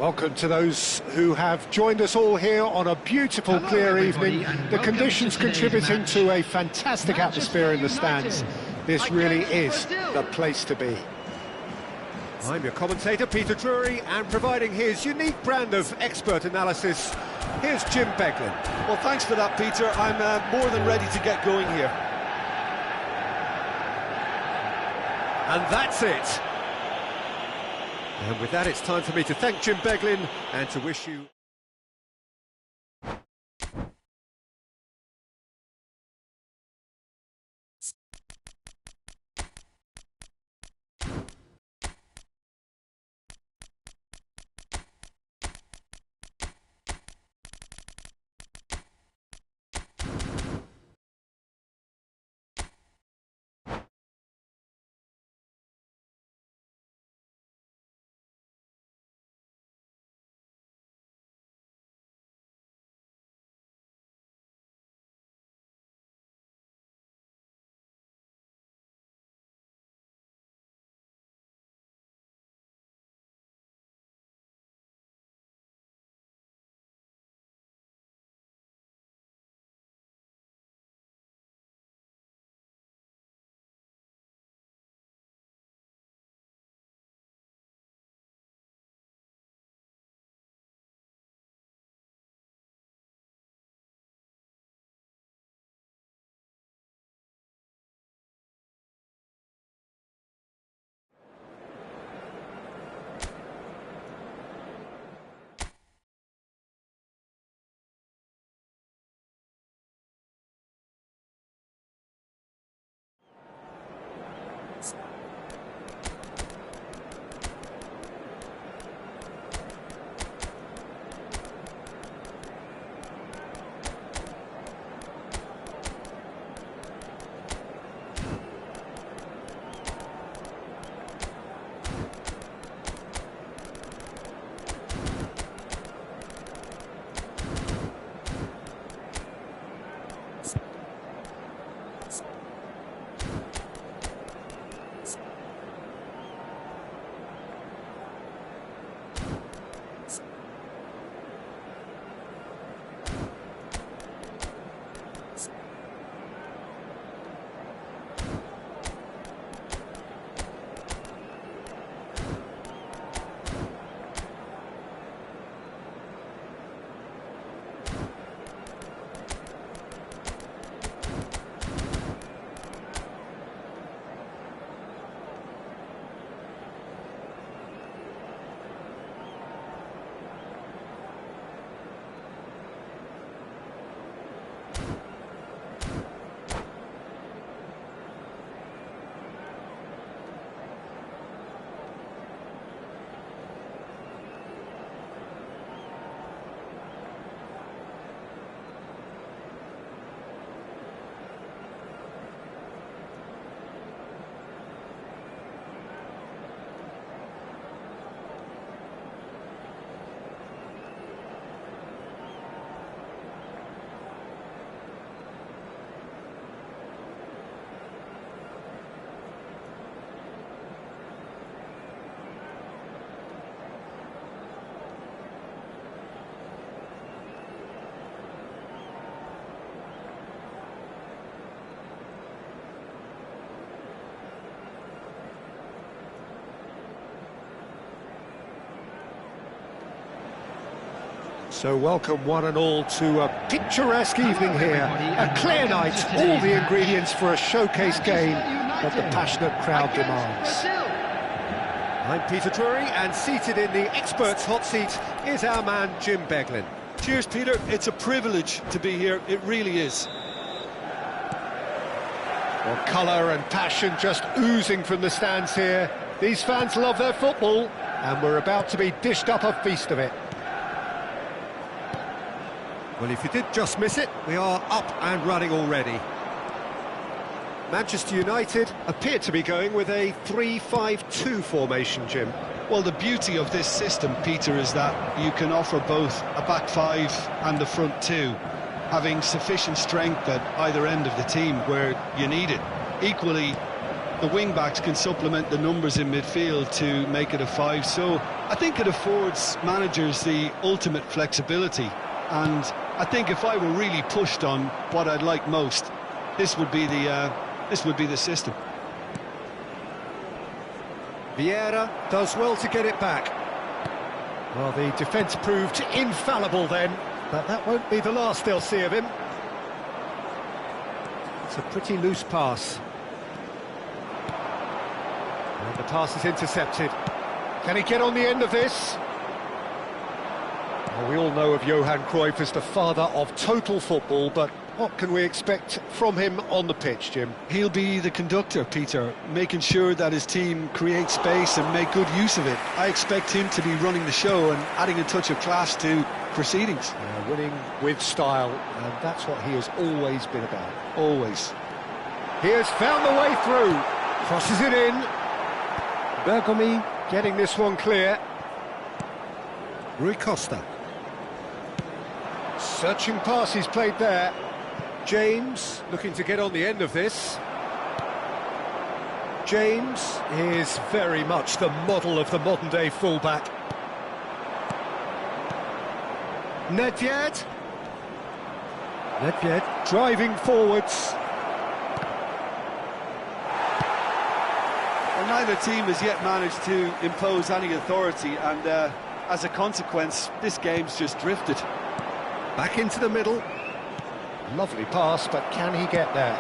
Welcome to those who have joined us all here on a beautiful, clear evening. The conditions contributing to a fantastic atmosphere in the stands. This really is the place to be. I'm your commentator, Peter Drury, and providing his unique brand of expert analysis, here's Jim Beglin. Well, thanks for that, Peter. I'm more than ready to get going here. And that's it. And with that, it's time for me to thank Jim Beglin and to wish you... So welcome one and all to a picturesque evening here, a clear night, all the ingredients for a showcase game that the passionate crowd demands. I'm Peter Drury, and seated in the experts' hot seat is our man Jim Beglin. Cheers, Peter. It's a privilege to be here, it really is. Well, colour and passion just oozing from the stands here. These fans love their football, and we're about to be dished up a feast of it. Well, if you did just miss it, we are up and running already. Manchester United appear to be going with a 3-5-2 formation, Jim. Well, the beauty of this system, Peter, is that you can offer both a back five and a front two, having sufficient strength at either end of the team where you need it. Equally, The wing-backs can supplement the numbers in midfield to make it a 5, so I think it affords managers the ultimate flexibility. And I think if I were really pushed on what I'd like most, this would be the system. Vieira does well to get it back. Well, the defence proved infallible then, but that won't be the last they'll see of him. It's a pretty loose pass. And the pass is intercepted. Can he get on the end of this? Well, we all know of Johan Cruyff as the father of total football, but what can we expect from him on the pitch, Jim? He'll be the conductor, Peter, making sure that his team creates space and make good use of it. I expect him to be running the show and adding a touch of class to proceedings. Winning with style, and that's what he has always been about. Always. He has found the way through. Crosses it in. Bergomi getting this one clear. Rui Costa. Searching pass he's played there. James looking to get on the end of this. James is very much the model of the modern-day fullback. Nedved. Nedved driving forwards. Well, neither team has yet managed to impose any authority, and as a consequence, this game's just drifted. Back into the middle. Lovely pass, but can he get there?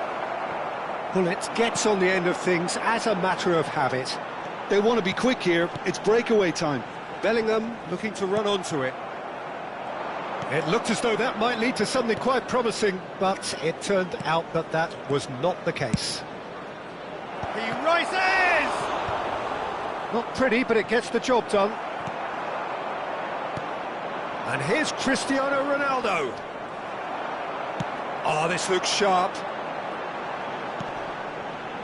Gullit gets on the end of things as a matter of habit. They want to be quick here. It's breakaway time. Bellingham looking to run onto it. It looked as though that might lead to something quite promising, but it turned out that that was not the case. He rises! Not pretty, but it gets the job done. And here's Cristiano Ronaldo. Oh, this looks sharp.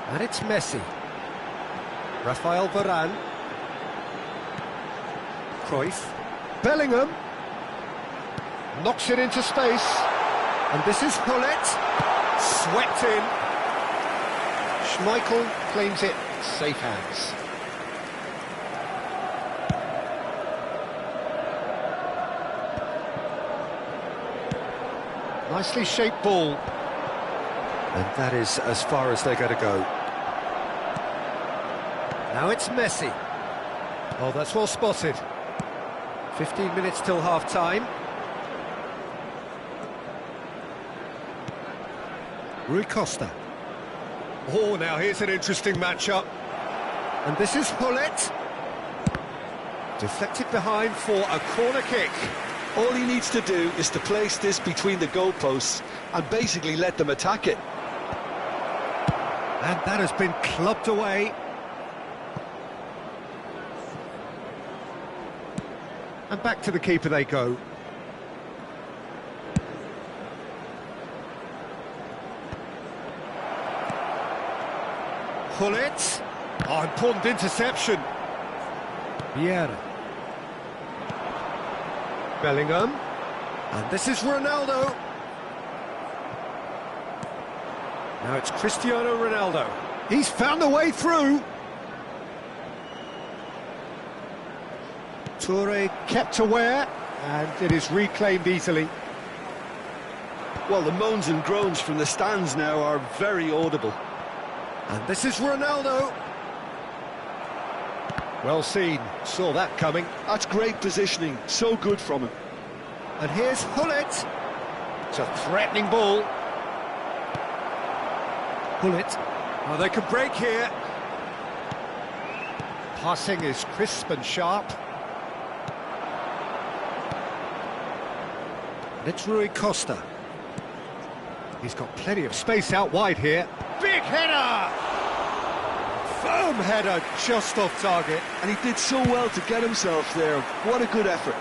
And it's Messi. Rafael Varane. Cruyff. Bellingham. Knocks it into space. And this is Gullit. Swept in. Schmeichel claims it. Safe hands. Nicely shaped ball. And that is as far as they're going to go. Now it's Messi. Oh, that's well spotted. 15 minutes till half-time. Rui Costa. Oh, now here's an interesting matchup. And this is Gullit. Deflected behind for a corner kick. All he needs to do is to place this between the goalposts and basically let them attack it. And that has been clubbed away. And back to the keeper they go. Gullit. Oh, important interception. Vieira. Bellingham. And this is Ronaldo. Now it's Cristiano Ronaldo. He's found a way through. Toure kept aware, and it is reclaimed easily. Well, the moans and groans from the stands now are very audible. And this is Ronaldo. Well seen, saw that coming. That's great positioning, so good from him. And here's Gullit. It's a threatening ball. Gullit. Oh, they can break here. Passing is crisp and sharp. And it's Rui Costa. He's got plenty of space out wide here. Big header! Firm header, just off target. And he did so well to get himself there. What a good effort.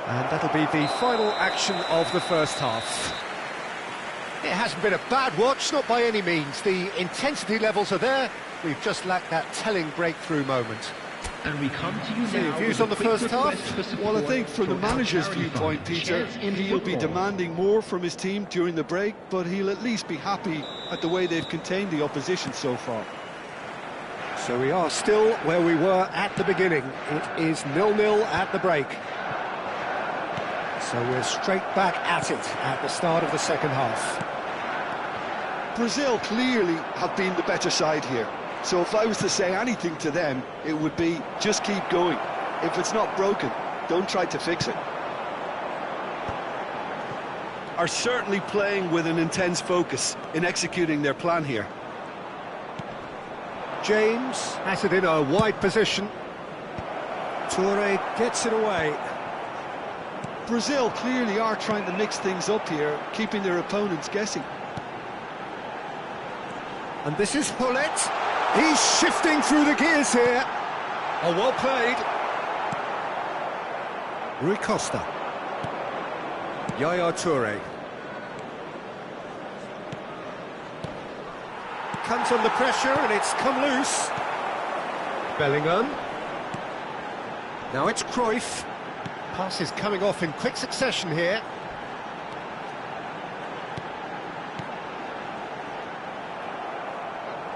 And that'll be the final action of the first half. It hasn't been a bad watch, not by any means. The intensity levels are there. We've just lacked that telling breakthrough moment. And we come to you So your now views with on a the quick first half? request for support Well, I think from the to our manager's charity viewpoint, fund, Peter, Shares in he'll be Football. demanding more from his team during the break, but he'll at least be happy at the way they've contained the opposition so far. So we are still where we were at the beginning. It is 0-0 at the break. So we're straight back at it at the start of the second half. Brazil clearly have been the better side here. So if I was to say anything to them, it would be just keep going. If it's not broken, don't try to fix it. Are certainly playing with an intense focus in executing their plan here. James has it in a wide position. Toure gets it away. Brazil clearly are trying to mix things up here, keeping their opponents guessing. And this is Hullet. He's shifting through the gears here. Oh, well played. Rui Costa. Yaya Toure. Comes under pressure and it's come loose. Bellingham. Now it's Cruyff. Passes coming off in quick succession here.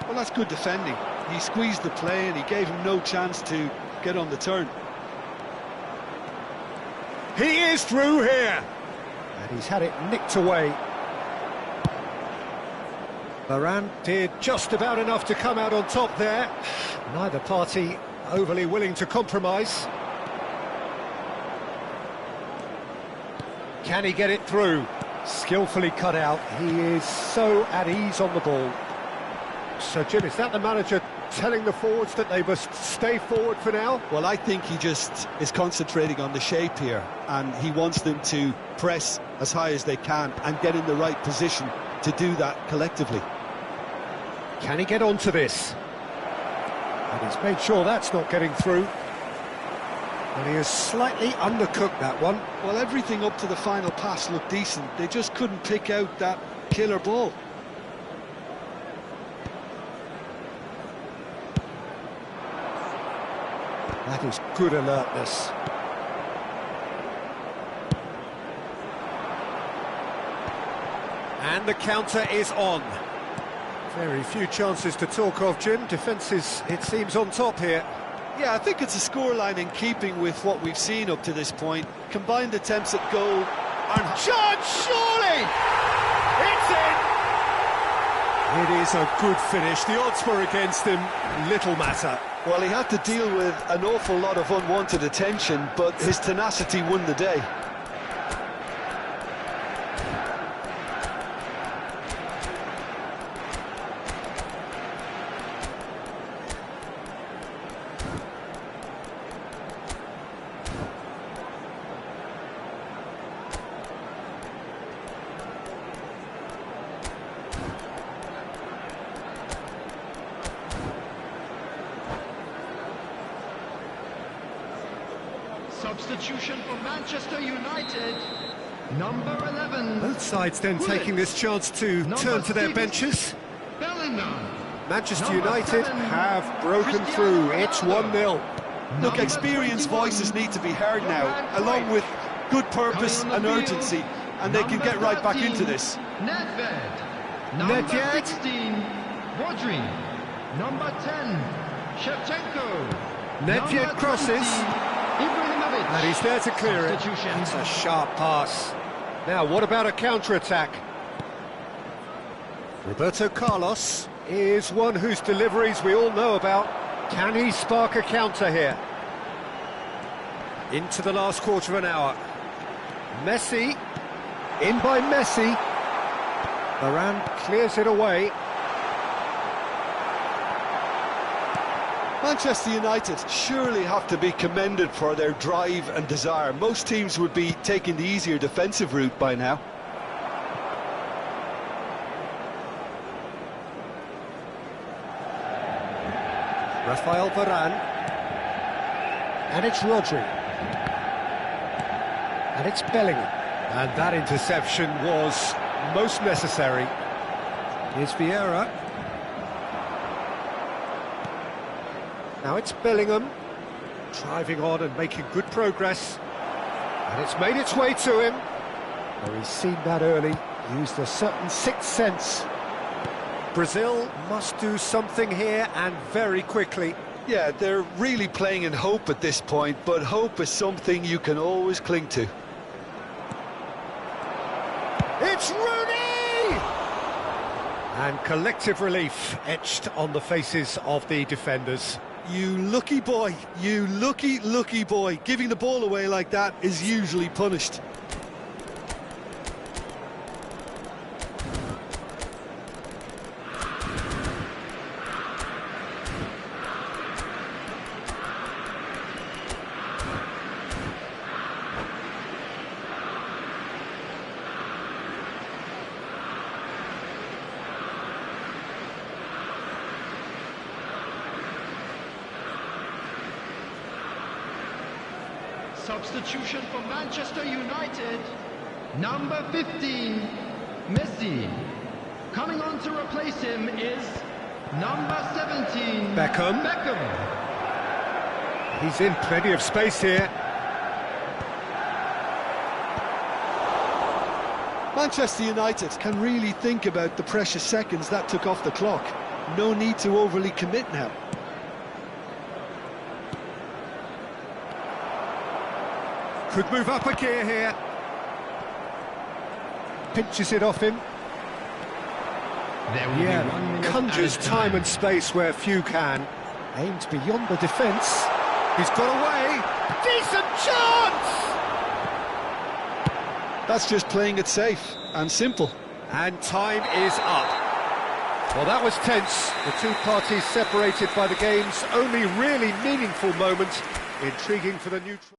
Well, that's good defending. He squeezed the play and he gave him no chance to get on the turn. He is through here. And he's had it nicked away. Varane did just about enough to come out on top there. Neither party overly willing to compromise. Can he get it through? Skillfully cut out. He is so at ease on the ball. So, Jim, is that the manager telling the forwards that they must stay forward for now? Well, I think he just is concentrating on the shape here, and he wants them to press as high as they can and get in the right position to do that collectively. Can he get onto this? And he's made sure that's not getting through. And he has slightly undercooked that one. Well, everything up to the final pass looked decent. They just couldn't pick out that killer ball. That is good alertness. And the counter is on. Very few chances to talk of, Jim. Defence is, it seems, on top here. Yeah, I think it's a scoreline in keeping with what we've seen up to this point. Combined attempts at goal and Shot, surely! It's in! It is a good finish. The odds were against him. Little matter. well, he had to deal with an awful lot of unwanted attention, but his tenacity won the day. Substitution for Manchester United, number 11. Both sides then taking this chance to turn to their benches. Bellingham. Manchester Number United 7, have broken Cristiano through. It's Ronaldo. 1-0. Look, Number experienced 21, voices need to be heard now, Johan along Cruyff. with good purpose Coming on and the field, urgency, and they can number get right back 13, into this. Nedved. Number Nedved. 16, Rodri. Number 10, Shevchenko. Nedved Number crosses. 20, Ibrahimovic. And he's there to clear it. Substitution. It's a sharp pass. Now, what about a counter-attack? Roberto Carlos is one whose deliveries we all know about. Can he spark a counter here? Into the last quarter of an hour. Messi, in by Messi. Varane clears it away. Manchester United surely have to be commended for their drive and desire. Most teams would be taking the easier defensive route by now. Rafael Varane. And it's Rodri. And it's Bellingham. And that interception was most necessary. Here's Vieira. Now it's Bellingham. Driving on and making good progress. And it's made its way to him. Well, he's seen that early, used a certain sixth sense. Brazil must do something here, and very quickly. Yeah, they're really playing in hope at this point, but hope is something you can always cling to. It's Rooney! And collective relief etched on the faces of the defenders. You lucky boy, you lucky boy. Giving the ball away like that is usually punished. Substitution for Manchester United. Number 15, Messi. Coming on to replace him is number 17, Beckham. He's in plenty of space here. Manchester United can really think about the precious seconds that took off the clock. No need to overly commit now. Could move up a gear here. Pinches it off him. There will be 1 minute Conjures added time and space where few can. Aims beyond the defence. He's got away. Decent chance! That's just playing it safe and simple. And time is up. Well, that was tense. The two parties separated by the game's only really meaningful moment. Intriguing for the neutral.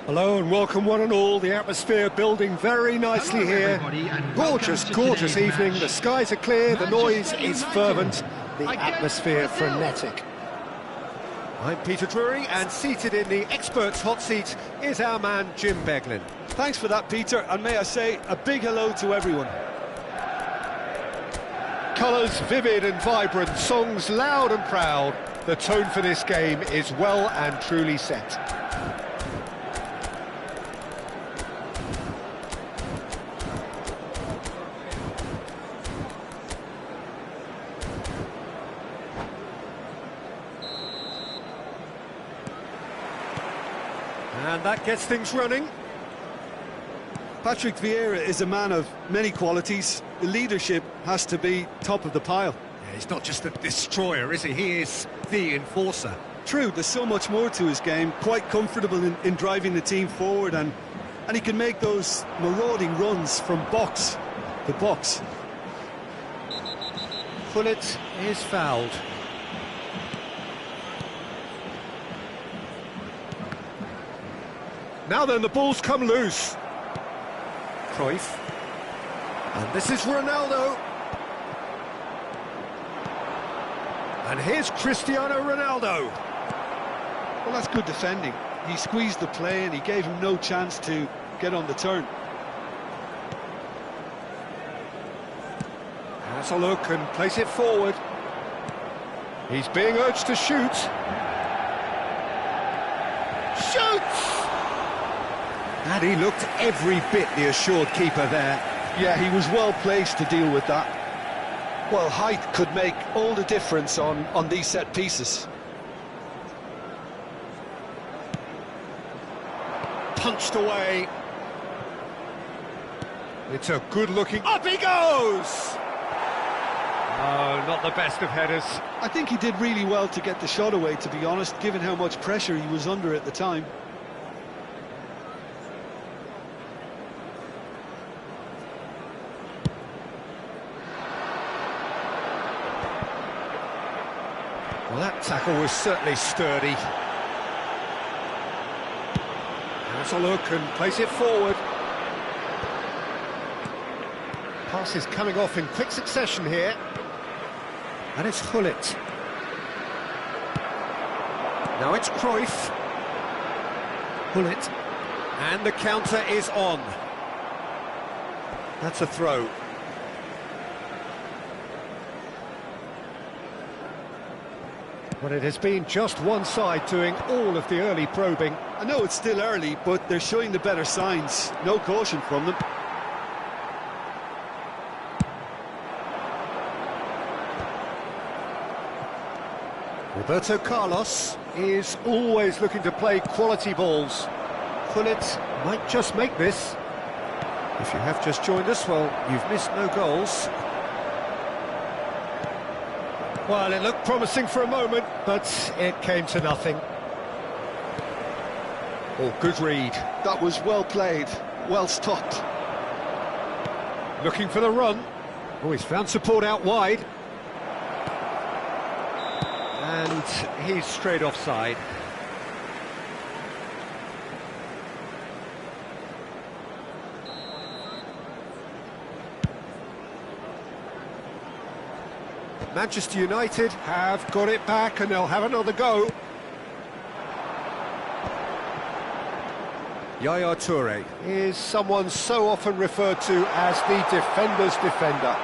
Hello and welcome one and all. The atmosphere building very nicely here. Gorgeous, gorgeous evening. The skies are clear, the noise is fervent, the atmosphere frenetic. I'm Peter Drury, and seated in the experts' hot seat is our man Jim Beglin. Thanks for that, Peter, and may I say a big hello to everyone. Colours vivid and vibrant, songs loud and proud. The tone for this game is well and truly set. And that gets things running. Patrick Vieira is a man of many qualities. The leadership has to be top of the pile. Yeah, he's not just a destroyer, is he? He is the enforcer. True, there's so much more to his game. Quite comfortable in driving the team forward, and he can make those marauding runs from box to box. Gullit is fouled. Now then, the ball's come loose. Cruyff. And this is Ronaldo. And here's Cristiano Ronaldo. Well, that's good defending. He squeezed the play and he gave him no chance to get on the turn. Has a look and place it forward. He's being urged to shoot. Shoots! And he looked every bit the assured keeper there. Yeah, he was well placed to deal with that. Well, height could make all the difference on these set pieces. Punched away. It's a good-looking... Up he goes! Oh, not the best of headers. I think he did really well to get the shot away, to be honest, given how much pressure he was under at the time. Well, that tackle was certainly sturdy. Has a look and place it forward. Pass is coming off in quick succession here. And it's Gullit. Now it's Cruyff. Gullit. And the counter is on. That's a throw. Well, it has been just one side doing all of the early probing. I know it's still early, but they're showing the better signs. No caution from them. Roberto Carlos is always looking to play quality balls. Gullit might just make this. If you have just joined us, well, you've missed no goals. Well, it looked promising for a moment, but it came to nothing. Oh, good read. That was well played, well stopped. Looking for the run. Oh, he's found support out wide. And he's straight offside. Manchester United have got it back and they'll have another go. Yaya Toure is someone so often referred to as the defender's defender.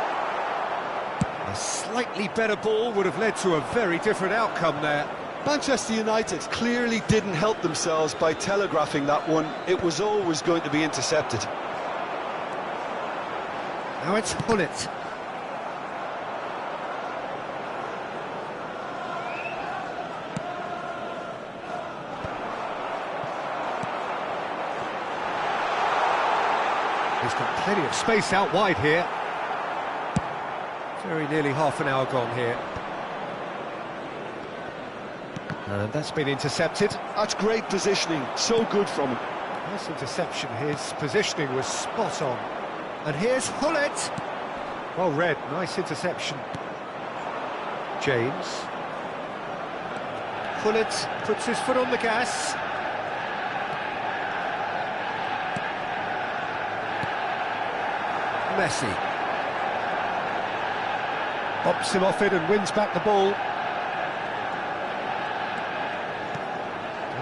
A slightly better ball would have led to a very different outcome there. Manchester United clearly didn't help themselves by telegraphing that one. It was always going to be intercepted. Now it's Gullit. He's got plenty of space out wide here. Very nearly half an hour gone here. And that's been intercepted. That's great positioning, so good from him. Nice interception, his positioning was spot on. And here's Gullit. Well read, nice interception. James. Gullit puts his foot on the gas. Messi. Bops him off it and wins back the ball.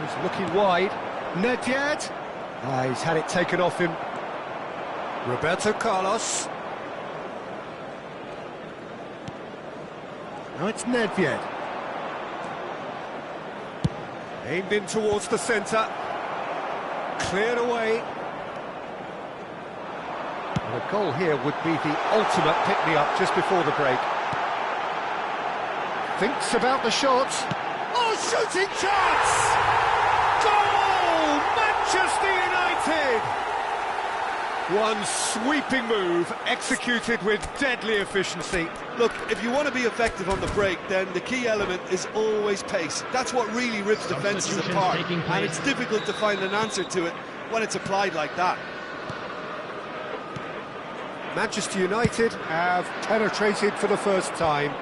He's looking wide. Nedved. He's had it taken off him. Roberto Carlos. Now it's Nedved. Aimed in towards the centre. Cleared away. And a goal here would be the ultimate pick-me-up just before the break. Thinks about the shot. Oh, shooting chance! Goal! Manchester United! One sweeping move, executed with deadly efficiency. Look, if you want to be effective on the break, then the key element is always pace. That's what really rips defences apart, and it's difficult to find an answer to it when it's applied like that. Manchester United have penetrated for the first time.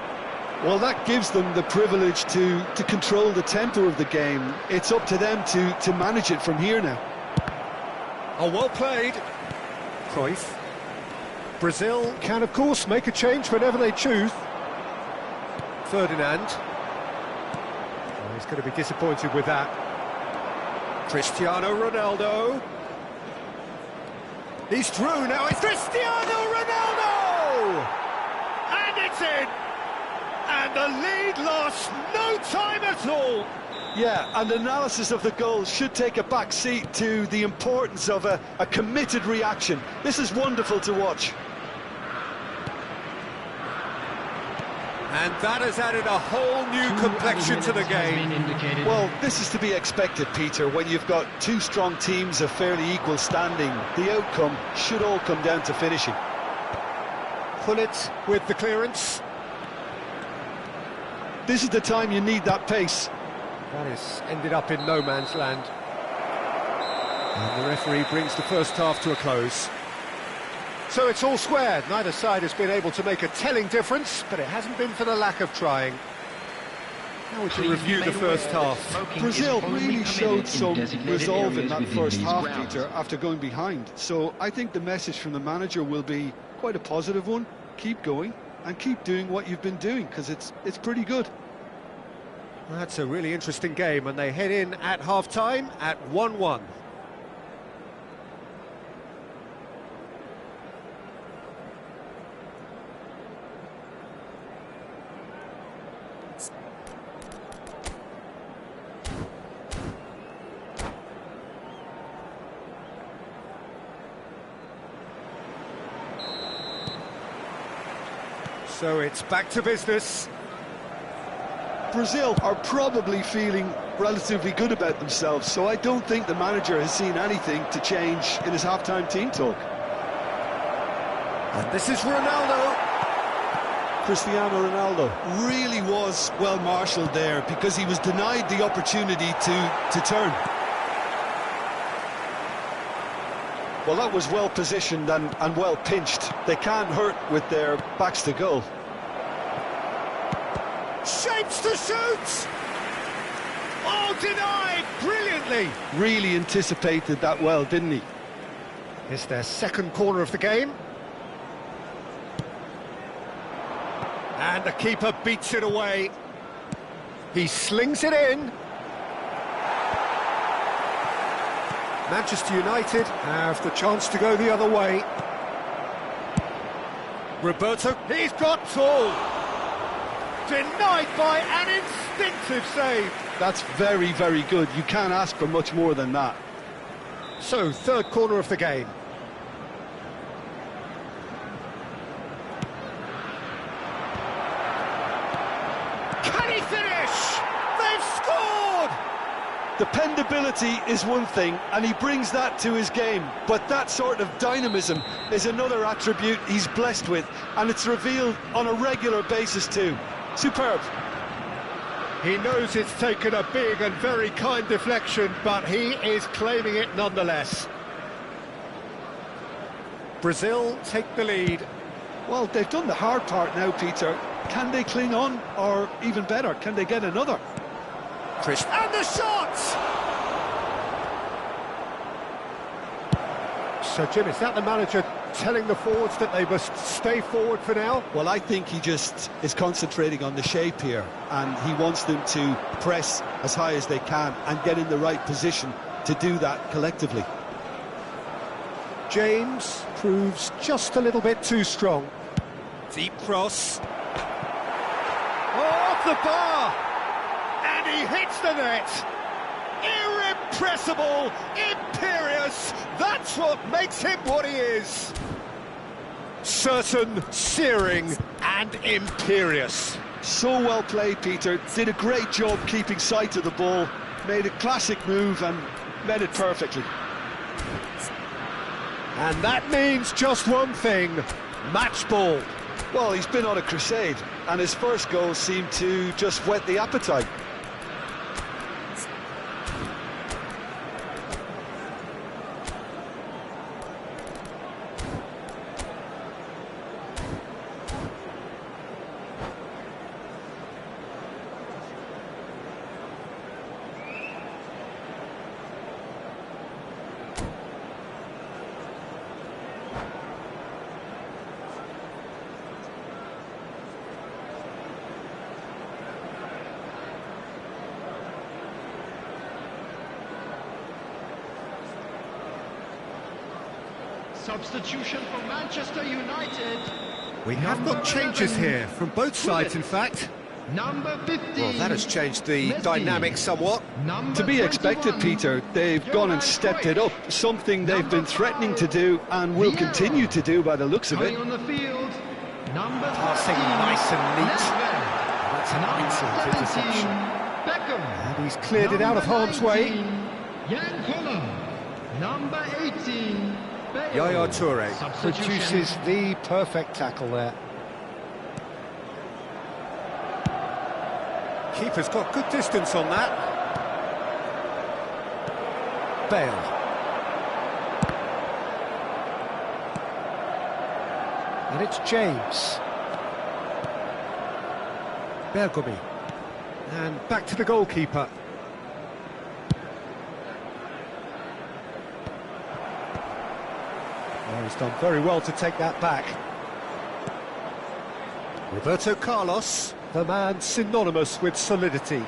Well, that gives them the privilege to control the tempo of the game. It's up to them to manage it from here now. Oh, well played. Cruyff. Brazil can, of course, make a change whenever they choose. Ferdinand. Oh, he's going to be disappointed with that. Cristiano Ronaldo. He's through now. It's Cristiano Ronaldo! And it's in! And the lead lost no time at all. Yeah, and analysis of the goal should take a back seat to the importance of a committed reaction. This is wonderful to watch. And that has added a whole new complexion to the game. Well, this is to be expected, Peter, when you've got two strong teams of fairly equal standing. The outcome should all come down to finishing. Gullit with the clearance. This is the time you need that pace. That has ended up in no man's land. And the referee brings the first half to a close. So it's all square. Neither side has been able to make a telling difference, but it hasn't been for the lack of trying. Now we can review the first half. Brazil really showed some resolve in that first half, Peter, after going behind. So I think the message from the manager will be quite a positive one. Keep going and keep doing what you've been doing, because it's pretty good. That's a really interesting game, and they head in at half-time at 1-1. So it's back to business. Brazil are probably feeling relatively good about themselves, so I don't think the manager has seen anything to change in his half-time team talk. And this is Ronaldo. Cristiano Ronaldo really was well marshalled there, because he was denied the opportunity to turn. Well, that was well positioned and well pinched. They can't hurt with their backs to goal. Shapes to shoot! Oh, denied brilliantly! Really anticipated that well, didn't he? It's their second corner of the game. And the keeper beats it away. He slings it in. Manchester United have the chance to go the other way. Roberto, he's got tall. Denied by an instinctive save. That's very, very good. You can't ask for much more than that. So, third corner of the game. Can he finish? They've scored! Dependability is one thing, and he brings that to his game, but that sort of dynamism is another attribute he's blessed with, and it's revealed on a regular basis too. Superb. He knows it's taken a big and very kind deflection, but he is claiming it nonetheless. Brazil take the lead. Well, they've done the hard part now, Peter. Can they cling on, or even better, can they get another? And the shot! So, Jim, is that the manager telling the forwards that they must stay forward for now. Well, I think he just is concentrating on the shape here, and he wants them to press as high as they can and get in the right position to do that collectively. James proves just a little bit too strong. Deep cross. Off the bar! And he hits the net! Irrepressible, imperious, that's what makes him what he is. Certain, searing and imperious. So well played, Peter. Did a great job keeping sight of the ball, made a classic move and met it perfectly. And that means just one thing, match ball. Well, he's been on a crusade, and his first goal seemed to just whet the appetite. Substitution for Manchester United. We have got changes here from both sides, in fact. Number 15. Well, that has changed the dynamic somewhat. To be expected, Peter. They've gone and stepped it up, something they've been threatening to do and will continue to do by the looks of it. On the field, number Passing 15, nice and neat. Nedved. That's an excellent 17, interception. Beckham. And he's cleared it out of harm's way. 19, Jan Koller. Number 18, Bale. Yaya Toure Substitution. produces the perfect tackle there. Keeper's got good distance on that. Bale. And it's James. Bergomi. And back to the goalkeeper. Oh, he's done very well to take that back. Roberto Carlos, the man synonymous with solidity.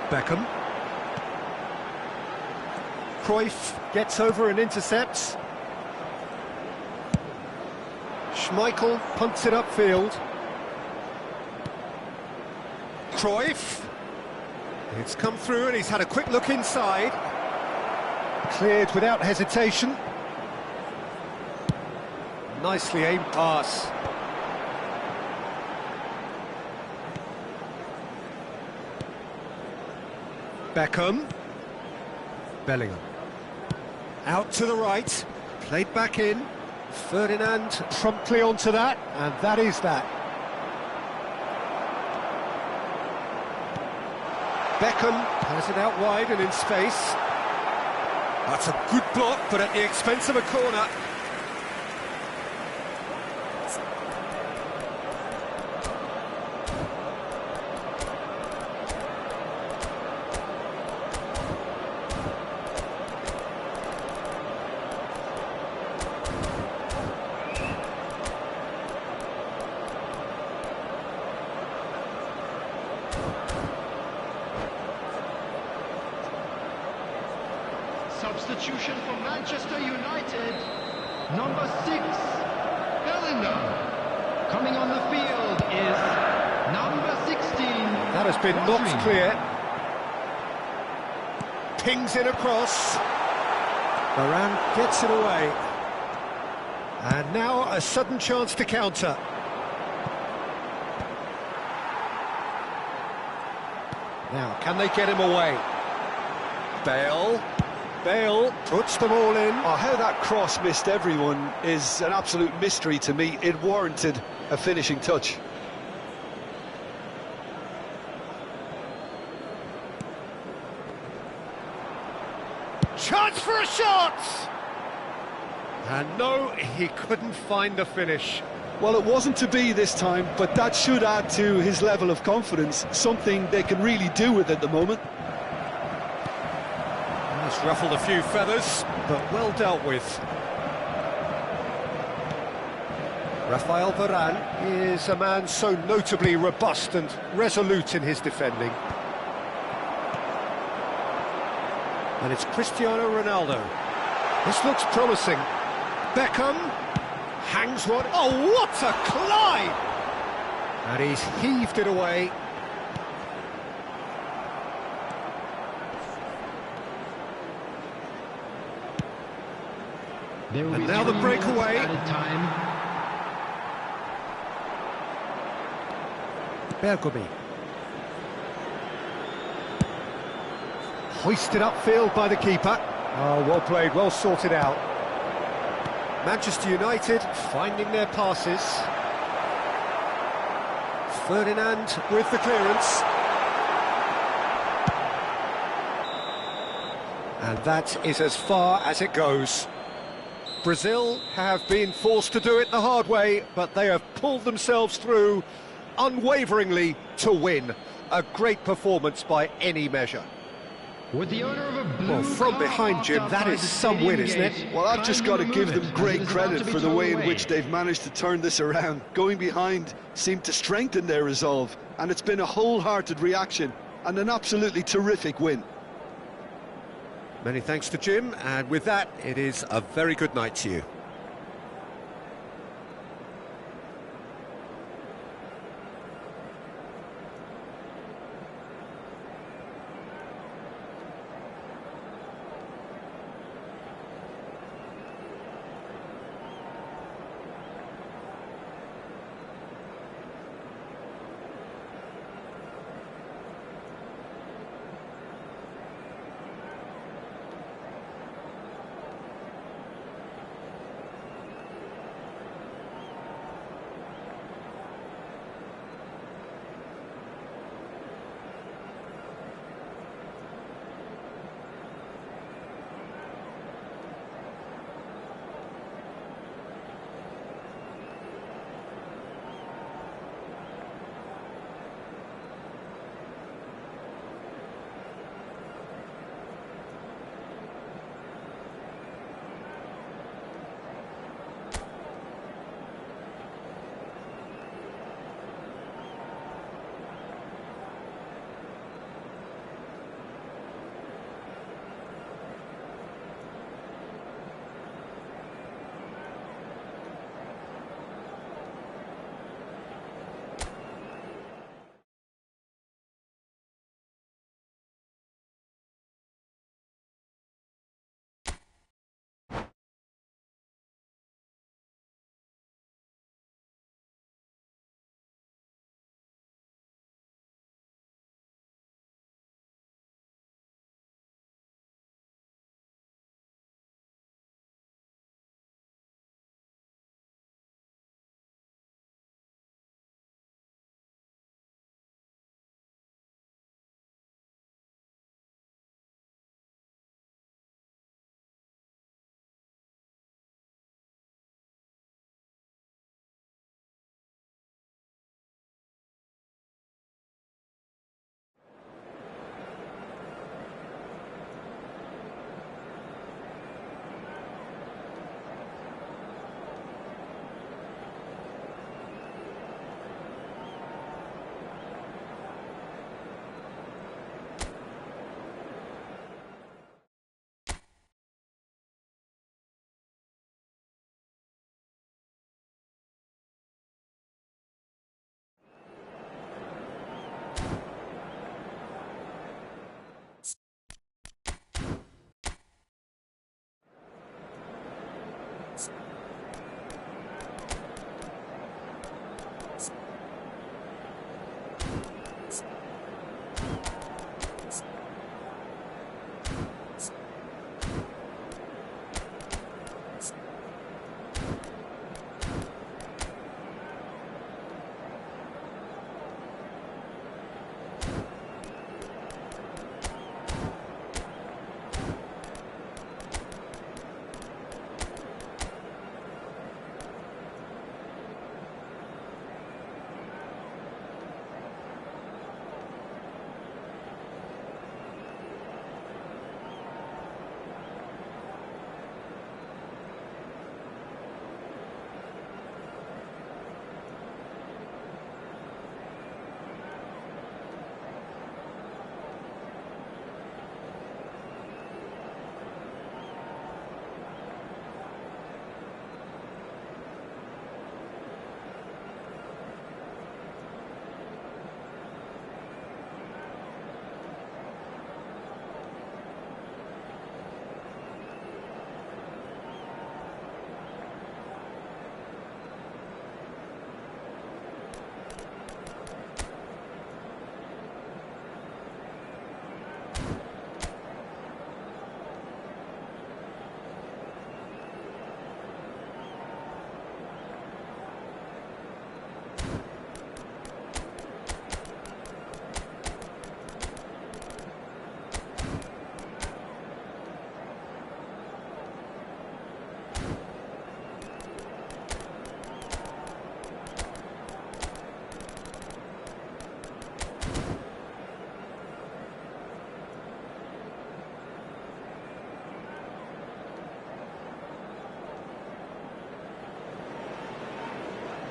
Beckham. Cruyff gets over and intercepts. Schmeichel punts it upfield. Cruyff. It's come through and he's had a quick look inside. Cleared without hesitation. Nicely aimed pass. Beckham. Bellingham. Out to the right. Played back in. Ferdinand promptly onto that, and that is that. Beckham has it out wide and in space. That's a good block, but at the expense of a corner. Substitution for Manchester United. Number 6, Bellingham. Coming on the field is number 16. That has been knocked clear. Pings it across. Varane gets it away. And now a sudden chance to counter. Now, can they get him away? Bale. Bale puts them all in. Oh, how that cross missed everyone is an absolute mystery to me. It warranted a finishing touch. Chance for a shot! And no, he couldn't find the finish. Well, it wasn't to be this time, but that should add to his level of confidence, something they can really do with at the moment. It's ruffled a few feathers, but well dealt with. Rafael Varane is a man so notably robust and resolute in his defending. And it's Cristiano Ronaldo. This looks promising. Beckham hangs one. Oh, what a climb! And he's heaved it away. And now the breakaway. Bergomi. Hoisted upfield by the keeper. Oh, well played, well sorted out. Manchester United finding their passes. Ferdinand with the clearance. And that is as far as it goes. Brazil have been forced to do it the hard way, but they have pulled themselves through unwaveringly to win. A great performance by any measure. With the owner of a blue Well, from behind, Jim, that is some win, isn't it? Well, I've just got to give them great credit for the way in which they've managed to turn this around. Going behind seemed to strengthen their resolve, and it's been a wholehearted reaction and an absolutely terrific win. Many thanks to Jim, and with that, it is a very good night to you.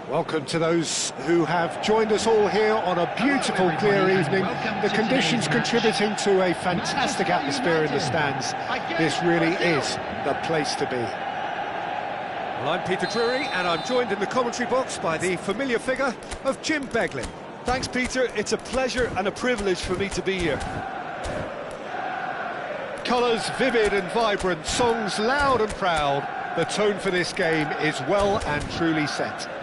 Welcome to those who have joined us all here on a beautiful, clear evening. The conditions contributing to a fantastic atmosphere in the stands. This really is the place to be. Well, I'm Peter Drury, and I'm joined in the commentary box by the familiar figure of Jim Beglin. Thanks, Peter. It's a pleasure and a privilege for me to be here. Colours vivid and vibrant, songs loud and proud. The tone for this game is well and truly set.